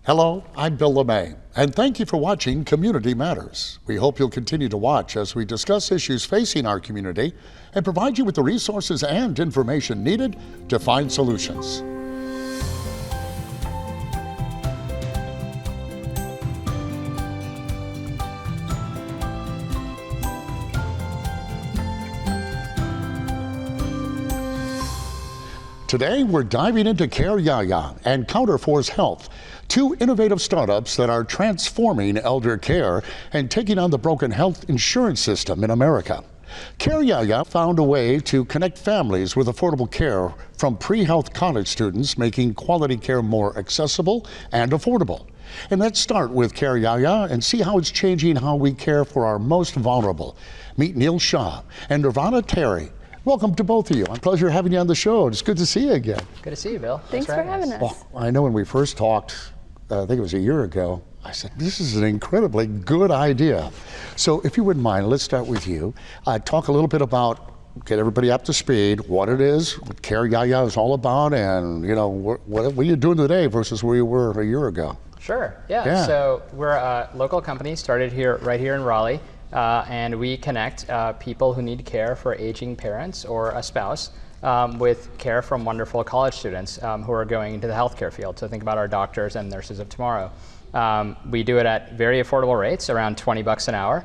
Hello, I'm Bill LuMaye, and thank you for watching Community Matters. We hope you'll continue to watch as we discuss issues facing our community and provide you with the resources and information needed to find solutions. Today, we're diving into CareYaya and Counterforce Health, two innovative startups that are transforming elder care and taking on the broken health insurance system in America. CareYaya found a way to connect families with affordable care from pre-health college students, making quality care more accessible and affordable. And let's start with CareYaya and see how it's changing how we care for our most vulnerable. Meet Neal, Shah, and Nirvana, Tari. Welcome to both of you. It's a pleasure having you on the show. It's good to see you again. Good to see you, Bill. Thanks for having us. Well, I know when we first talked, I think it was a year ago, I said, this is an incredibly good idea. So if you wouldn't mind, let's start with you. Talk a little bit about, get everybody up to speed, what it is, what CareYaya is all about, and what are you doing today versus where you were a year ago? Sure, yeah. So we're a local company, started right here in Raleigh. And we connect people who need care for aging parents or a spouse with care from wonderful college students who are going into the healthcare field. So think about our doctors and nurses of tomorrow. We do it at very affordable rates, around $20 an hour.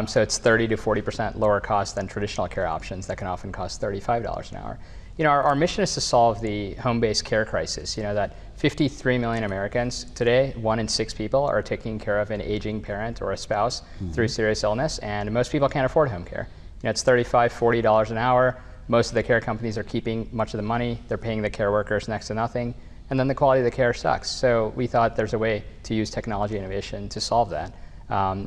So it's 30 to 40% lower cost than traditional care options that can often cost $35 an hour. Our mission is to solve the home-based care crisis. That 53 million Americans today, 1 in 6 people are taking care of an aging parent or a spouse through serious illness, and most people can't afford home care. It's $35, $40 an hour. Most of the care companies are keeping much of the money. They're paying the care workers next to nothing, and then the quality of the care sucks. So we thought there's a way to use technology innovation to solve that.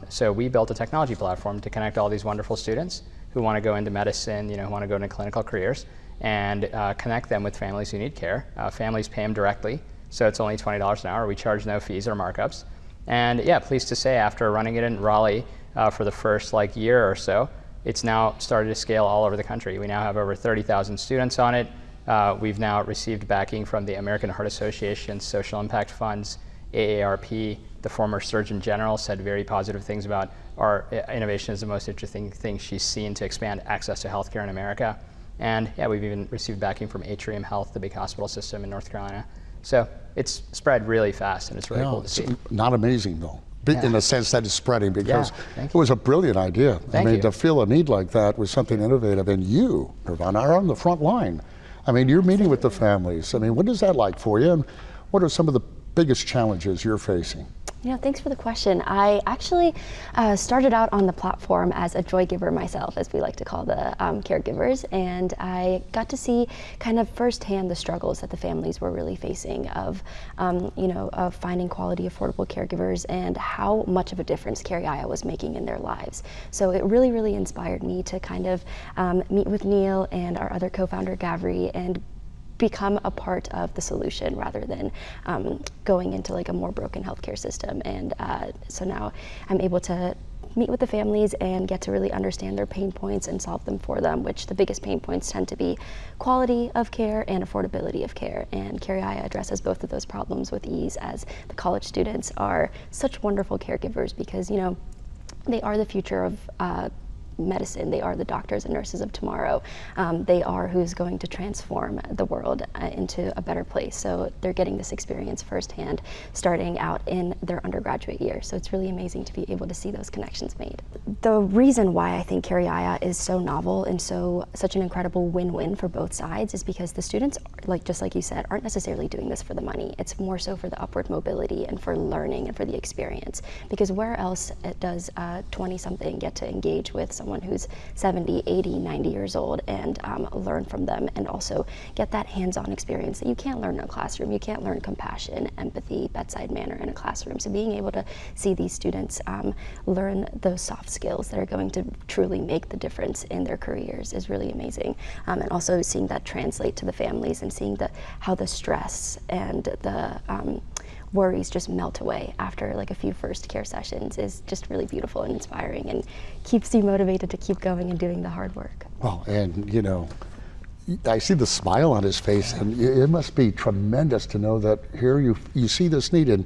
So we built a technology platform to connect all these wonderful students who want to go into medicine, who want to go into clinical careers, and connect them with families who need care. Families pay them directly, so it's only $20 an hour. We charge no fees or markups. And yeah, pleased to say, after running it in Raleigh for the first year or so, it's now started to scale all over the country. We now have over 30,000 students on it. We've now received backing from the American Heart Association, Social Impact Funds, AARP. The former Surgeon General said very positive things about our innovation is the most interesting thing she's seen to expand access to healthcare in America. And yeah, we've even received backing from Atrium Health, the big hospital system in North Carolina. So it's spread really fast, and it's really cool to see. Not amazing though, in the sense that it's spreading, because it was a brilliant idea. To feel a need like that was something innovative, and you, Nirvana, are on the front line. You're meeting with the families. What is that like for you, and what are some of the biggest challenges you're facing? Thanks for the question. I actually started out on the platform as a joy giver myself, as we like to call the caregivers, and I got to see kind of firsthand the struggles that the families were really facing of finding quality, affordable caregivers, and how much of a difference CareYaya was making in their lives. So it really, really inspired me to kind of meet with Neal and our other co-founder, Gavry, and become a part of the solution rather than going into a more broken healthcare system. And so now I'm able to meet with the families and get to really understand their pain points and solve them for them, which the biggest pain points tend to be quality of care and affordability of care. And CareYaya addresses both of those problems with ease, as the college students are such wonderful caregivers because, they are the future of medicine. They are the doctors and nurses of tomorrow. They are who's going to transform the world into a better place. So they're getting this experience firsthand starting out in their undergraduate year. So it's really amazing to be able to see those connections made. The reason why I think CareYaya is so novel and such an incredible win-win for both sides is because the students, just like you said, aren't necessarily doing this for the money. It's more so for the upward mobility and for learning and for the experience. Because where else does a 20-something get to engage with someone who's 70, 80, 90 years old and learn from them, and also get that hands-on experience that you can't learn in a classroom. You can't learn compassion, empathy, bedside manner in a classroom. So being able to see these students learn those soft skills that are going to truly make the difference in their careers is really amazing. And also seeing that translate to the families and seeing how the stress and the worries just melt away after a few first care sessions is just really beautiful and inspiring, and keeps you motivated to keep going and doing the hard work. Well, and I see the smile on his face, and it must be tremendous to know that here you see this need, and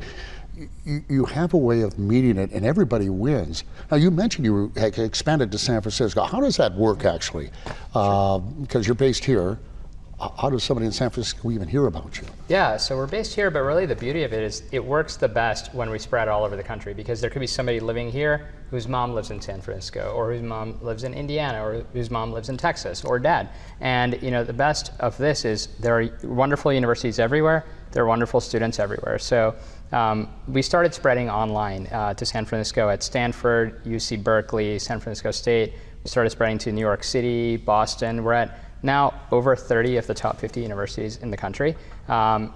you have a way of meeting it and everybody wins. Now you mentioned you had expanded to San Francisco. How does that work actually? Because you're based here. How does somebody in San Francisco even hear about you? Yeah, so we're based here, but really the beauty of it is it works the best when we spread all over the country, because there could be somebody living here whose mom lives in San Francisco, or whose mom lives in Indiana, or whose mom lives in Texas, or dad. And the best of this is there are wonderful universities everywhere. There are wonderful students everywhere. So we started spreading online to San Francisco at Stanford, UC Berkeley, San Francisco State. We started spreading to New York City, Boston. We're at now over 30 of the top 50 universities in the country.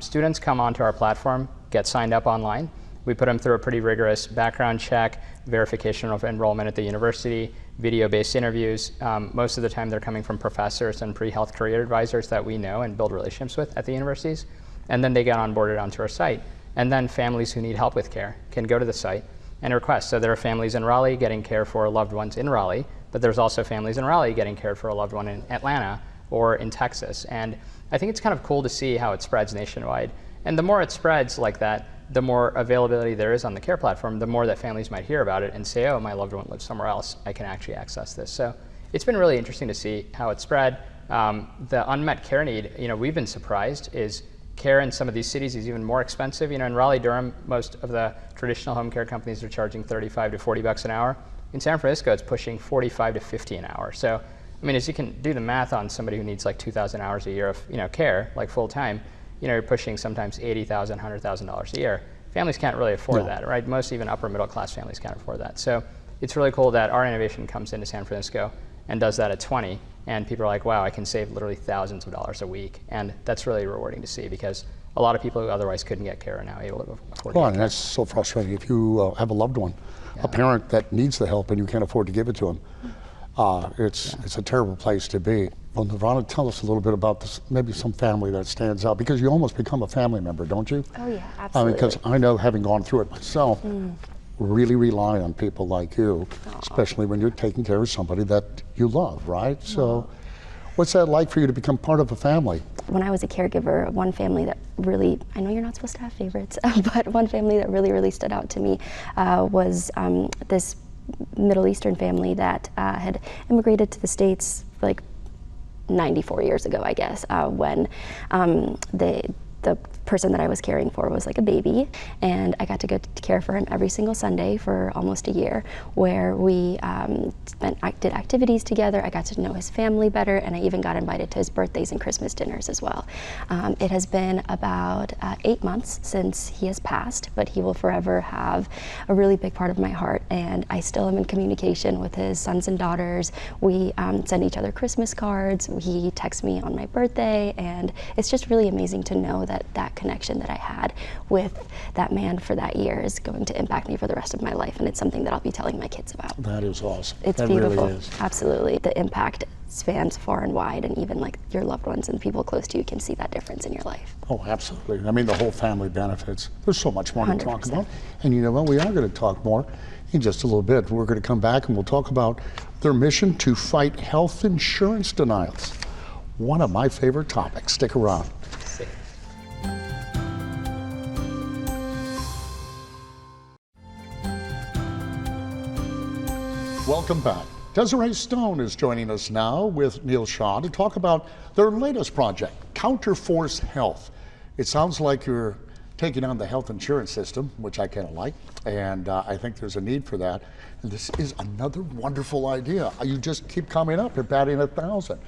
Students come onto our platform, get signed up online. We put them through a pretty rigorous background check, verification of enrollment at the university, video-based interviews. Most of the time they're coming from professors and pre-health career advisors that we know and build relationships with at the universities. And then they get onboarded onto our site. And then families who need help with care can go to the site and request. So there are families in Raleigh getting care for loved ones in Raleigh, but there's also families in Raleigh getting cared for a loved one in Atlanta or in Texas. And I think it's kind of cool to see how it spreads nationwide. And the more it spreads like that, the more availability there is on the care platform, the more that families might hear about it and say, oh, my loved one lives somewhere else, I can actually access this. So it's been really interesting to see how it spread. The unmet care need, we've been surprised, is care in some of these cities is even more expensive. In Raleigh-Durham, most of the traditional home care companies are charging $35 to $40 an hour. In San Francisco, it's pushing $45 to $50 an hour. So as you can do the math on somebody who needs like 2,000 hours a year of care, like full time, you're pushing sometimes $80,000, $100,000 a year. Families can't really afford that, right? Most even upper middle class families can't afford that. So it's really cool that our innovation comes into San Francisco and does that at 20, and people are like, wow, I can save literally thousands of dollars a week. And that's really rewarding to see, because a lot of people who otherwise couldn't get care are now able to afford it. Well, and that's so frustrating. If you have a loved one, a parent that needs the help and you can't afford to give it to them, it's a terrible place to be. Well, Nirvana, tell us a little bit about this, maybe some family that stands out, because you almost become a family member, don't you? Oh yeah, absolutely. Because I know, having gone through it myself, really rely on people like you, especially when you're taking care of somebody that you love, right? So what's that like for you to become part of a family? When I was a caregiver, one family that really, I know you're not supposed to have favorites, but one family that really stood out to me was this Middle Eastern family that had immigrated to the States like 94 years ago, I guess, when the person that I was caring for was like a baby, and I got to go to care for him every single Sunday for almost a year, where we did activities together. I got to know his family better, and I even got invited to his birthdays and Christmas dinners as well. It has been about 8 months since he has passed, but he will forever have a really big part of my heart, and I still am in communication with his sons and daughters. We send each other Christmas cards. He texts me on my birthday, and it's just really amazing to know that that connection that I had with that man for that year is going to impact me for the rest of my life, and it's something that I'll be telling my kids about. That is awesome. It's that beautiful. Really is. Absolutely. The impact spans far and wide, and even like your loved ones and people close to you can see that difference in your life. Oh, absolutely. The whole family benefits. There's so much more to talk 100%. about. And you know what? We are going to talk more in just a little bit. We're going to come back and we'll talk about their mission to fight health insurance denials. One of my favorite topics. Stick around. Welcome back. Dezarae Stone is joining us now with Neal Shah to talk about their latest project, Counterforce Health. It sounds like you're taking on the health insurance system, which I kind of like, and I think there's a need for that. And this is another wonderful idea. You just keep coming up. You're batting 1,000.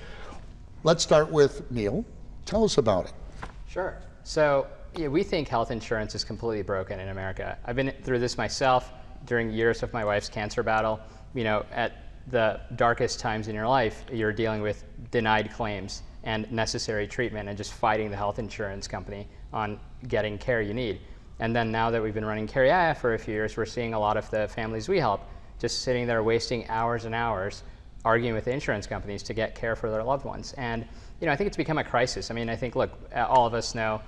Let's start with Neal. Tell us about it. Sure. So we think health insurance is completely broken in America. I've been through this myself during years of my wife's cancer battle. At the darkest times in your life, you're dealing with denied claims and necessary treatment and just fighting the health insurance company on getting care you need. And then now that we've been running CareYaya for a few years, we're seeing a lot of the families we help just sitting there wasting hours and hours arguing with the insurance companies to get care for their loved ones. And I think it's become a crisis. I think, look, all of us know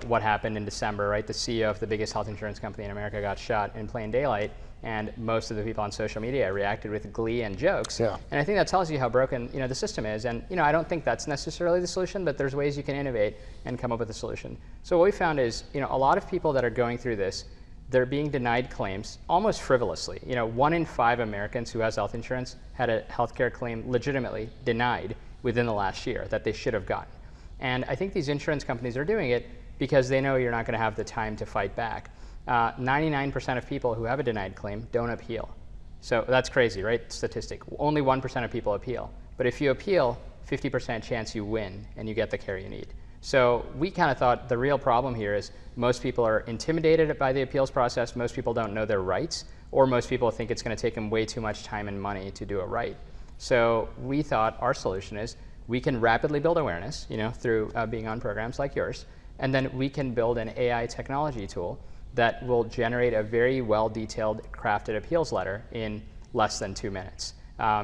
what happened in December, right? The CEO of the biggest health insurance company in America got shot in plain daylight, and most of the people on social media reacted with glee and jokes. Yeah. And I think that tells you how broken the system is. And I don't think that's necessarily the solution, but there's ways you can innovate and come up with a solution. So what we found is a lot of people that are going through this, they're being denied claims almost frivolously. 1 in 5 Americans who has health insurance had a healthcare claim legitimately denied within the last year that they should have gotten. And I think these insurance companies are doing it because they know you're not going to have the time to fight back. 99% of people who have a denied claim don't appeal. So that's crazy, right? Statistic. Only 1% of people appeal. But if you appeal, 50% chance you win and you get the care you need. So we kind of thought the real problem here is most people are intimidated by the appeals process, most people don't know their rights, or most people think it's going to take them way too much time and money to do it right. So we thought our solution is we can rapidly build awareness, through being on programs like yours, and then we can build an AI technology tool that will generate a very well-detailed, crafted appeals letter in less than 2 minutes.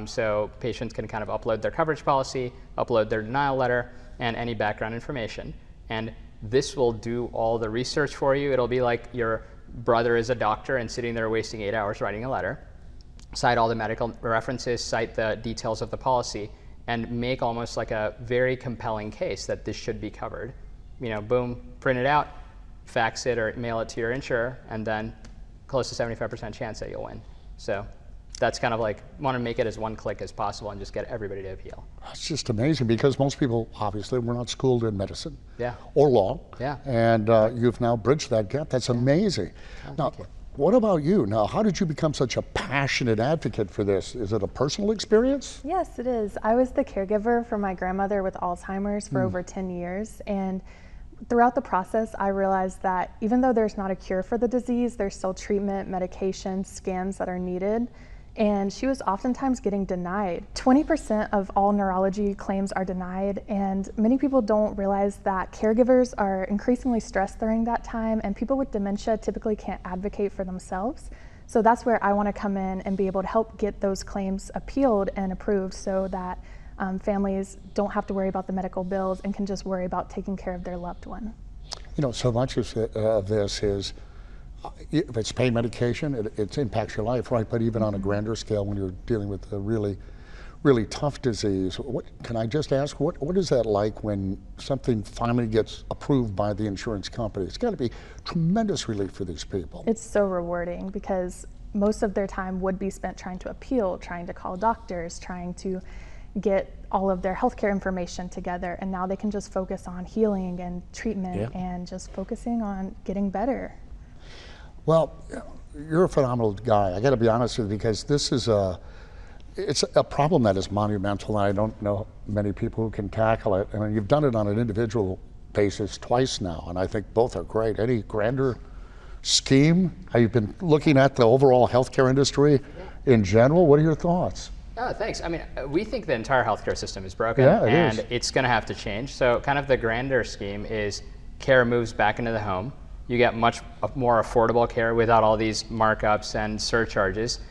So patients can kind of upload their coverage policy, upload their denial letter, and any background information. And this will do all the research for you. It'll be like your brother is a doctor and sitting there wasting 8 hours writing a letter, cite all the medical references, cite the details of the policy, and make almost like a very compelling case that this should be covered. Boom, print it out, fax it or mail it to your insurer, and then close to 75% chance that you'll win. So that's kind of like, want to make it as one click as possible and just get everybody to appeal. It's just amazing because most people, obviously, we're not schooled in medicine or law. Yeah. And you've now bridged that gap. That's amazing. Now, what about you? Now, how did you become such a passionate advocate for this? Is it a personal experience? Yes, it is. I was the caregiver for my grandmother with Alzheimer's for over 10 years. And throughout the process, I realized that even though there's not a cure for the disease, there's still treatment, medication, scans that are needed. And she was oftentimes getting denied. 20% of all neurology claims are denied, and many people don't realize that caregivers are increasingly stressed during that time, and people with dementia typically can't advocate for themselves. So that's where I want to come in and be able to help get those claims appealed and approved so that families don't have to worry about the medical bills and can just worry about taking care of their loved one. So much of this is, if it's pain medication, it impacts your life, right? But even on a grander scale, when you're dealing with a really, really tough disease, can I just ask, what is that like when something finally gets approved by the insurance company? It's got to be tremendous relief for these people. It's so rewarding because most of their time would be spent trying to appeal, trying to call doctors, trying to get all of their healthcare information together, and now they can just focus on healing and treatment and just focusing on getting better. Well, you're a phenomenal guy. I got to be honest with you, because this is it's a problem that is monumental, and I don't know many people who can tackle it. I mean, you've done it on an individual basis twice now, and I think both are great. Any grander scheme? Have you been looking at the overall healthcare industry in general? What are your thoughts? Oh, thanks. I mean, we think the entire healthcare system is broken, and it's going to have to change. So kind of the grander scheme is care moves back into the home. You get much more affordable care without all these markups and surcharges.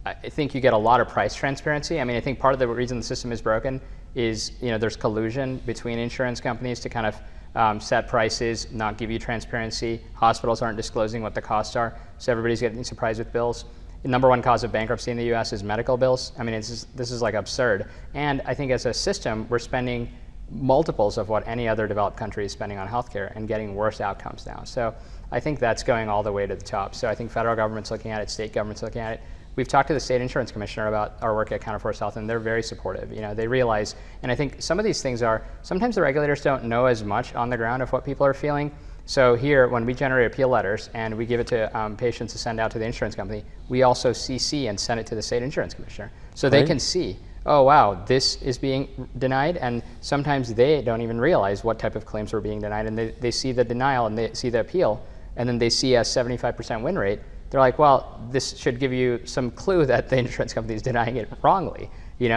I think you get a lot of price transparency. I mean, I think part of the reason the system is broken is, there's collusion between insurance companies to kind of set prices, not give you transparency. Hospitals aren't disclosing what the costs are, so everybody's getting surprised with bills. The number one cause of bankruptcy in the US is medical bills. I mean, this is like absurd. And I think as a system, we're spending multiples of what any other developed country is spending on healthcare and getting worse outcomes now. So I think that's going all the way to the top. So I think federal government's looking at it, state government's looking at it. We've talked to the state insurance commissioner about our work at Counterforce Health, and they're very supportive. They realize, and I think some of these things are, sometimes the regulators don't know as much on the ground of what people are feeling. So here, when we generate appeal letters and we give it to patients to send out to the insurance company, we also CC and send it to the state insurance commissioner. So they can see, oh wow, this is being denied, and sometimes they don't even realize what type of claims were being denied, and they see the denial and they see the appeal, and then they see a 75% win rate. They're like, well, this should give you some clue that the insurance company is denying it wrongly.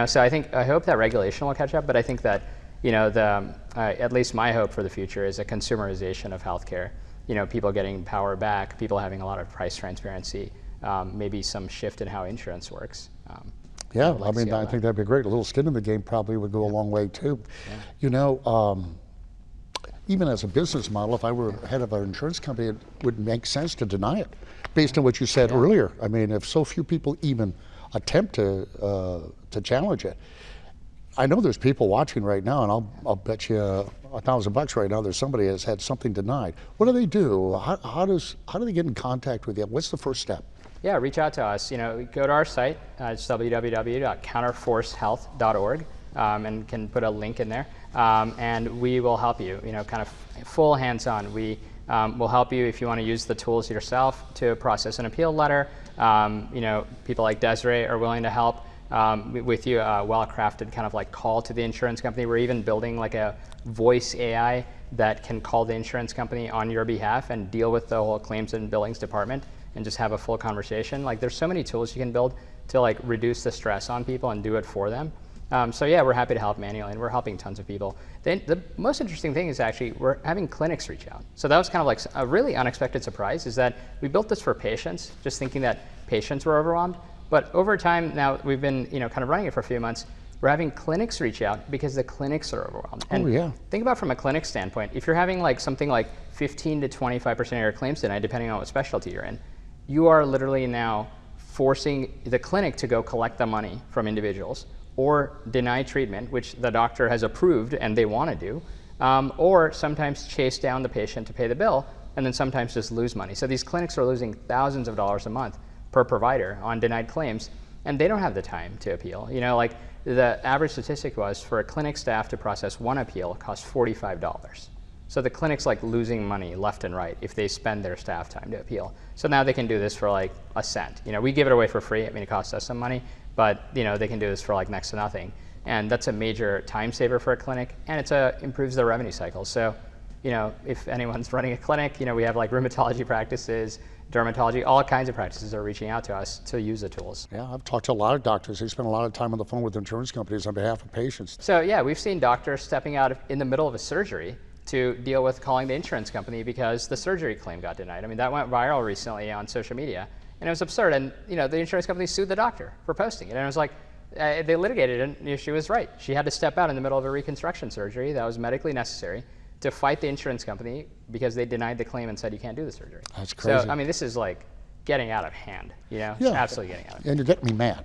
So I hope that regulation will catch up, but I think that at least my hope for the future is a consumerization of healthcare. People getting power back, people having a lot of price transparency, maybe some shift in how insurance works. I think that'd be great. A little skin in the game probably would go a long way too. Even as a business model, if I were head of an insurance company, it would make sense to deny it, based on what you said earlier. I mean, if so few people even attempt to challenge it. I know there's people watching right now, and I'll bet you $1,000 right now there's somebody that's had something denied. What do they do? How do they get in contact with you? What's the first step? Yeah, reach out to us. Go to our site. It's www.counterforcehealth.org, and can put a link in there. And we will help you. Kind of full hands-on. We will help you if you want to use the tools yourself to process an appeal letter. People like Dezarae are willing to help with you. A well-crafted kind of like call to the insurance company. We're even building like a voice AI that can call the insurance company on your behalf and deal with the whole claims and billings department and just have a full conversation. Like, there's so many tools you can build to like reduce the stress on people and do it for them. So yeah, we're happy to help manually, and we're helping tons of people. The most interesting thing is actually we're having clinics reach out. So that was kind of like a really unexpected surprise, is that we built this for patients, just thinking that patients were overwhelmed. But over time now, we've been kind of running it for a few months. We're having clinics reach out because the clinics are overwhelmed. And yeah. Think about from a clinic standpoint, if you're having like something like 15 to 25% of your claims denied, depending on what specialty you're in, you are literally now forcing the clinic to go collect the money from individuals, or deny treatment, which the doctor has approved and they want to do, or sometimes chase down the patient to pay the bill, and then sometimes just lose money. So these clinics are losing thousands of dollars a month per provider on denied claims, and they don't have the time to appeal. Like the average statistic was for a clinic staff to process one appeal costs $45. So the clinic's like losing money left and right if they spend their staff time to appeal. So now they can do this for like a cent. We give it away for free. I mean, it costs us some money, but they can do this for like next to nothing. And that's a major time saver for a clinic, and it improves their revenue cycle. So, if anyone's running a clinic, we have like rheumatology practices, dermatology, all kinds of practices are reaching out to us to use the tools. Yeah, I've talked to a lot of doctors. They spend a lot of time on the phone with insurance companies on behalf of patients. So yeah, we've seen doctors stepping out in the middle of a surgery to deal with calling the insurance company because the surgery claim got denied. I mean, that went viral recently on social media, and it was absurd. And the insurance company sued the doctor for posting it, and it was like, they litigated it, and she was right. She had to step out in the middle of a reconstruction surgery that was medically necessary to fight the insurance company because they denied the claim and said you can't do the surgery. That's crazy. So I mean, this is like getting out of hand. Yeah. It's absolutely getting out of hand. And you're getting me mad.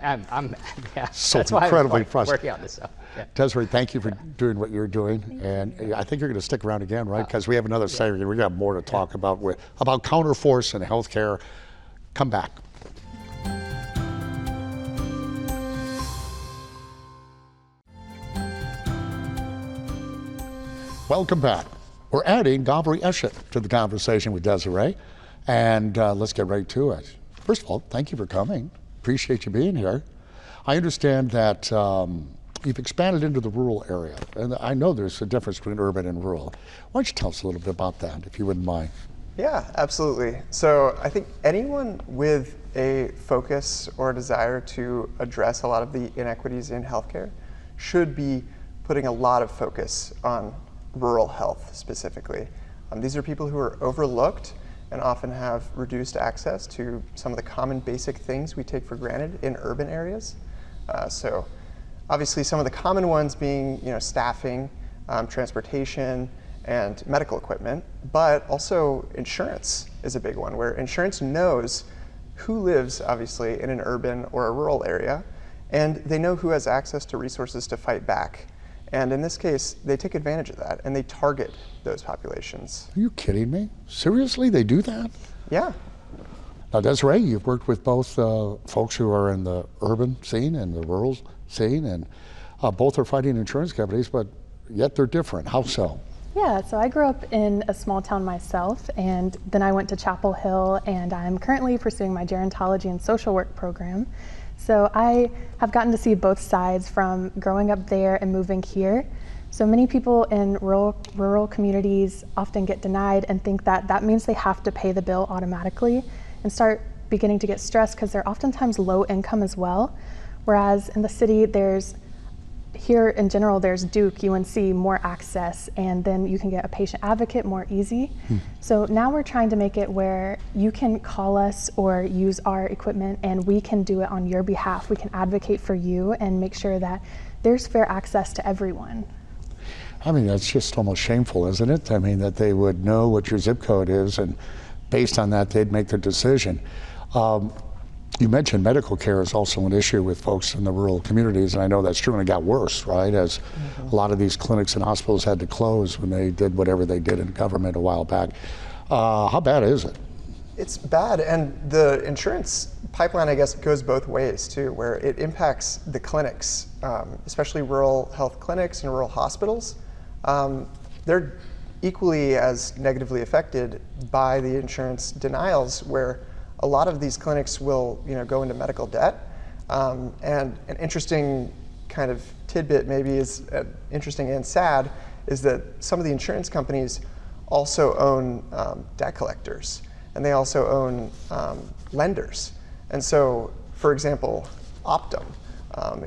I'm mad. Yeah. So that's why incredibly I'm frustrating. working on this stuff. Yeah. Dezarae, thank you for doing what you're doing, and I think you're going to stick around again, right? Because we have another segment. We got more to talk about Counterforce and healthcare. Come back. Welcome back. We're adding Gavry Eshet to the conversation with Dezarae, and let's get right to it. First of all, thank you for coming. Appreciate you being here. I understand that you've expanded into the rural area, and I know there's a difference between urban and rural. Why don't you tell us a little bit about that, if you wouldn't mind? Yeah, absolutely. So I think anyone with a focus or a desire to address a lot of the inequities in healthcare should be putting a lot of focus on rural health specifically. These are people who are overlooked and often have reduced access to some of the common basic things we take for granted in urban areas. So obviously some of the common ones being staffing, transportation, and medical equipment, but also insurance is a big one, where insurance knows who lives obviously in an urban or a rural area, and they know who has access to resources to fight back. And in this case, they take advantage of that and they target those populations. Are you kidding me? Seriously, they do that? Yeah. Now, Dezarae, you've worked with both folks who are in the urban scene and the rural scene, and both are fighting insurance companies, but yet they're different. How so? Yeah, so I grew up in a small town myself, and then I went to Chapel Hill, and I'm currently pursuing my gerontology and social work program. So I have gotten to see both sides from growing up there and moving here. So many people in rural communities often get denied and think that that means they have to pay the bill automatically and start beginning to get stressed because they're oftentimes low income as well. Whereas in the city, here in general, there's Duke, UNC, more access, and then you can get a patient advocate more easy. So now we're trying to make it where you can call us or use our equipment and we can do it on your behalf. We can advocate for you and make sure that there's fair access to everyone. I mean, that's just almost shameful, isn't it? I mean, that they would know what your zip code is, and based on that, they'd make their decision. You mentioned medical care is also an issue with folks in the rural communities, and I know that's true, and it got worse, right? As a lot of these clinics and hospitals had to close when they did whatever they did in government a while back. How bad is it? It's bad, and the insurance pipeline, I guess, goes both ways too, where it impacts the clinics, especially rural health clinics and rural hospitals. They're equally as negatively affected by the insurance denials, where a lot of these clinics will, go into medical debt. And an interesting kind of tidbit, maybe is interesting and sad, is that some of the insurance companies also own debt collectors, and they also own lenders. And so, for example, Optum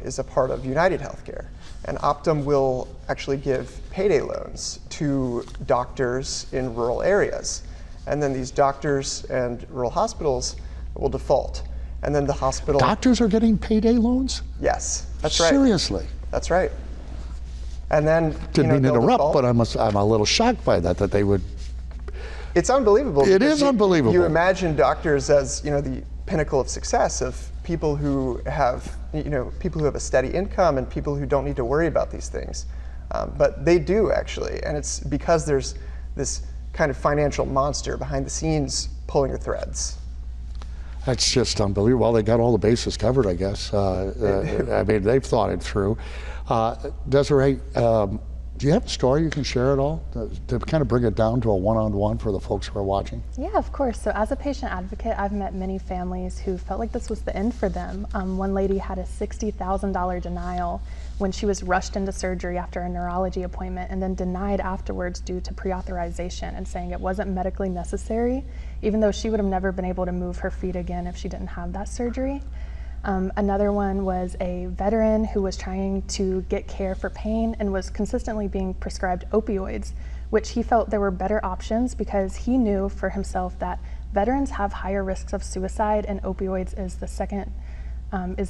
is a part of United Healthcare, and Optum will actually give payday loans to doctors in rural areas. And then these doctors and rural hospitals will default. And then the hospital... Doctors are getting payday loans? Yes, that's right. Seriously? That's right. And then, Didn't mean to interrupt, default. but I'm a little shocked by that they would... It's unbelievable. It is unbelievable. You imagine doctors as, the pinnacle of success, of people who have, people who have a steady income and people who don't need to worry about these things. But they do, actually, and it's because there's this kind of financial monster behind the scenes pulling the threads. That's just unbelievable. Well, they got all the bases covered, I guess. I mean, they've thought it through. Dezarae, do you have a story you can share at all to kind of bring it down to a one-on-one for the folks who are watching? Yeah, of course. So as a patient advocate, I've met many families who felt like this was the end for them. One lady had a $60,000 denial when she was rushed into surgery after a neurology appointment and then denied afterwards due to pre-authorization and saying it wasn't medically necessary, even though she would have never been able to move her feet again if she didn't have that surgery. Another one was a veteran who was trying to get care for pain and was consistently being prescribed opioids, which he felt there were better options because he knew for himself that veterans have higher risks of suicide and opioids is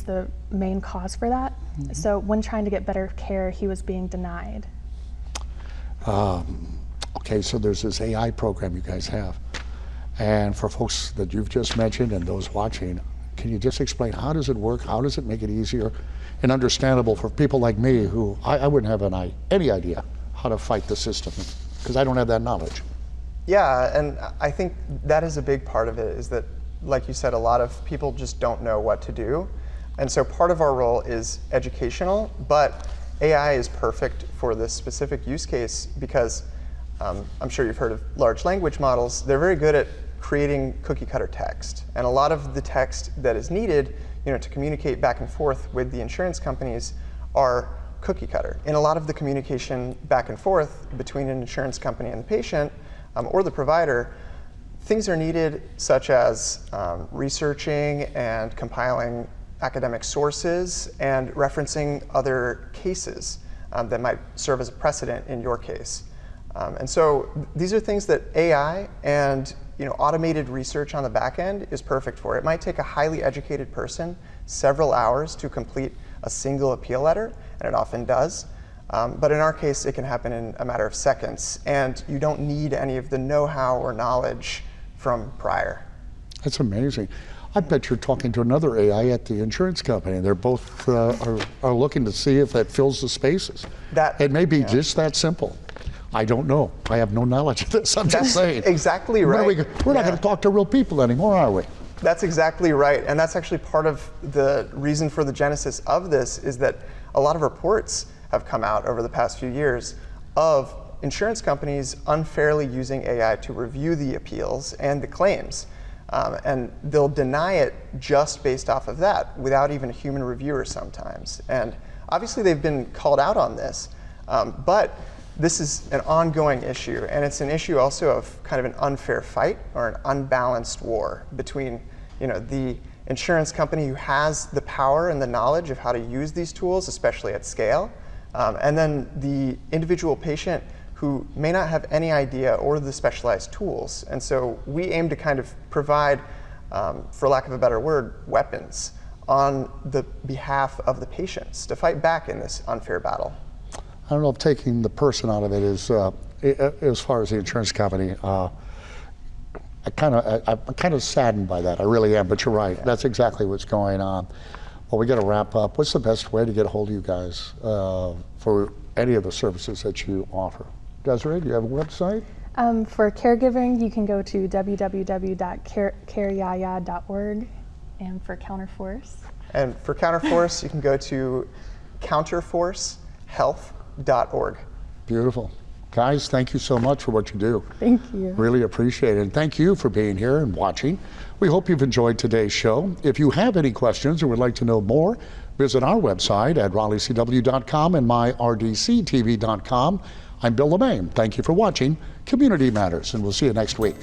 the main cause for that. Mm-hmm. So when trying to get better care, he was being denied. Okay, so there's this AI program you guys have. And for folks that you've just mentioned and those watching, can you just explain how does it work? How does it make it easier and understandable for people like me who I wouldn't have any idea how to fight the system because I don't have that knowledge? Yeah, and I think that is a big part of it is that, like you said, a lot of people just don't know what to do. And so part of our role is educational, but AI is perfect for this specific use case because I'm sure you've heard of large language models. They're very good at creating cookie cutter text. And a lot of the text that is needed to communicate back and forth with the insurance companies are cookie cutter. In a lot of the communication back and forth between an insurance company and the patient or the provider, things are needed such as researching and compiling academic sources and referencing other cases that might serve as a precedent in your case. And so these are things that AI and automated research on the back end is perfect for. It might take a highly educated person several hours to complete a single appeal letter, and it often does. But in our case, it can happen in a matter of seconds, and you don't need any of the know-how or knowledge from prior. That's amazing. I bet you're talking to another AI at the insurance company, and they're both are looking to see if that fills the spaces. It may be just that simple. I don't know. I have no knowledge of this. I'm just saying. Exactly right. We're not going to talk to real people anymore, are we? That's exactly right. And that's actually part of the reason for the genesis of this is that a lot of reports have come out over the past few years of insurance companies unfairly using AI to review the appeals and the claims. And they'll deny it just based off of that without even a human reviewer sometimes. And obviously they've been called out on this, but this is an ongoing issue, and it's an issue also of kind of an unfair fight or an unbalanced war between the insurance company who has the power and the knowledge of how to use these tools, especially at scale, and then the individual patient who may not have any idea or the specialized tools. And so we aim to kind of provide, for lack of a better word, weapons on the behalf of the patients to fight back in this unfair battle. I don't know if taking the person out of it is, as far as the insurance company, I'm kind of saddened by that. I really am, but you're right. That's exactly what's going on. Well, we got to wrap up. What's the best way to get a hold of you guys for any of the services that you offer? Dezarae, do you have a website? For caregiving, you can go to www.CareYaya.org, and for Counterforce. And for Counterforce, you can go to CounterforceHealth.org. Beautiful. Guys, thank you so much for what you do. Thank you. Really appreciate it. And thank you for being here and watching. We hope you've enjoyed today's show. If you have any questions or would like to know more, visit our website at RaleighCW.com and myrdctv.com. I'm Bill LuMaye. Thank you for watching Community Matters, and we'll see you next week.